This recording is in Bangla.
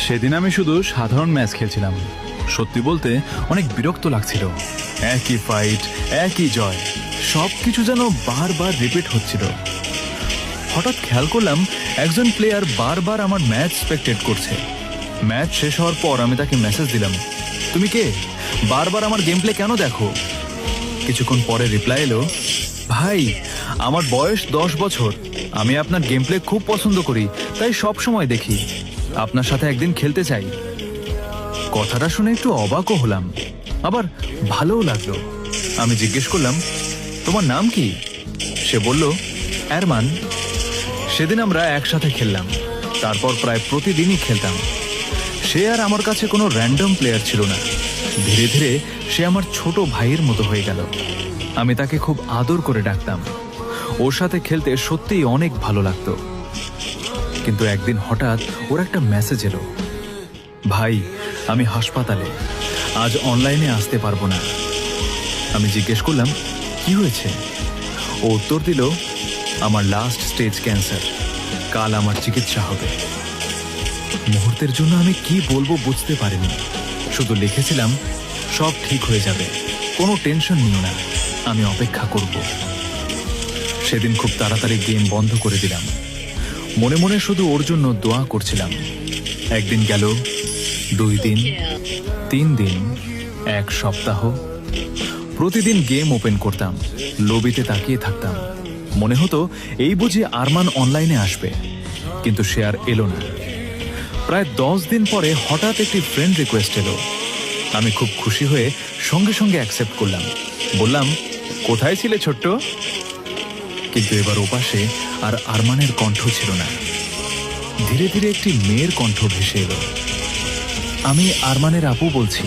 সেদিন আমি শুধু সাধারণ ম্যাচ খেলছিলাম। সত্যি বলতে অনেক বিরক্ত লাগছিল। একই ফাইট, একই জয়, সব কিছু যেন বারবার রিপিট হচ্ছিল। হঠাৎ খেয়াল করলাম একজন প্লেয়ার বারবার আমার ম্যাচ স্পেক্টেট করছে। ম্যাচ শেষ হওয়ার পর আমি তাকে মেসেজ দিলাম, তুমি কে, বারবার আমার গেম প্লে কেন দেখো? কিছুক্ষণ পরে রিপ্লাই এলো, ভাই আমার বয়স 10 বছর, আমি আপনার গেম প্লে খুব পছন্দ করি, তাই সব সময় দেখি, আপনার সাথে একদিন খেলতে চাই। কথাটা শুনে একটু অবাকও হলাম, আবার ভালোও লাগলো। আমি জিজ্ঞেস করলাম, তোমার নাম কি? সে বলল, আরমান। সেদিন আমরা একসাথে খেললাম, তারপর প্রায় প্রতিদিনই খেলতাম। সে আর আমার কাছে কোনো র্যান্ডম প্লেয়ার ছিল না। ধীরে ধীরে সে আমার ছোট ভাইয়ের মতো হয়ে গেল। আমি তাকে খুব আদর করে ডাকতাম। ওর সাথে খেলতে সত্যিই অনেক ভালো লাগতো। কিন্তু একদিন হঠাৎ ওর একটা মেসেজ এলো, ভাই আমি হাসপাতালে, আজ অনলাইনে আসতে পারবো না। আমি জিজ্ঞেস করলাম, কি হয়েছে? ও উত্তর দিল, আমার লাস্ট স্টেজ ক্যান্সার, কাল আমার চিকিৎসা হবে। মুহূর্তের জন্য আমি কি বলবো বুঝতে পারিনি, শুধু লিখেছিলাম, সব ঠিক হয়ে যাবে, কোনো টেনশন নিও না, আমি অপেক্ষা করব। সেদিন খুব তাড়াতাড়ি গেম বন্ধ করে দিলাম। মনে মনে শুধু ওর জন্য দোয়া করছিলাম। একদিন গেল, 2 দিন, 3 দিন, 1 সপ্তাহ। প্রতিদিন গেম ওপেন করতাম, লবিতে তাকিয়ে থাকতাম। মনে হতো এই বুঝি আরমান অনলাইনে আসবে, কিন্তু সে আর এলো না। প্রায় 10 দিন পরে হঠাৎ একটি ফ্রেন্ড রিকোয়েস্ট এলো। আমি খুব খুশি হয়ে সঙ্গে সঙ্গে অ্যাকসেপ্ট করলাম। বললাম, কোথায় ছিলে ছোট্ট? কিন্তু এবার ওপাশে আর আরমানের কণ্ঠ ছিল না। ধীরে ধীরে একটি মেয়ের কণ্ঠ ভেসে এলো। আমি আরমানের আপু বলছি,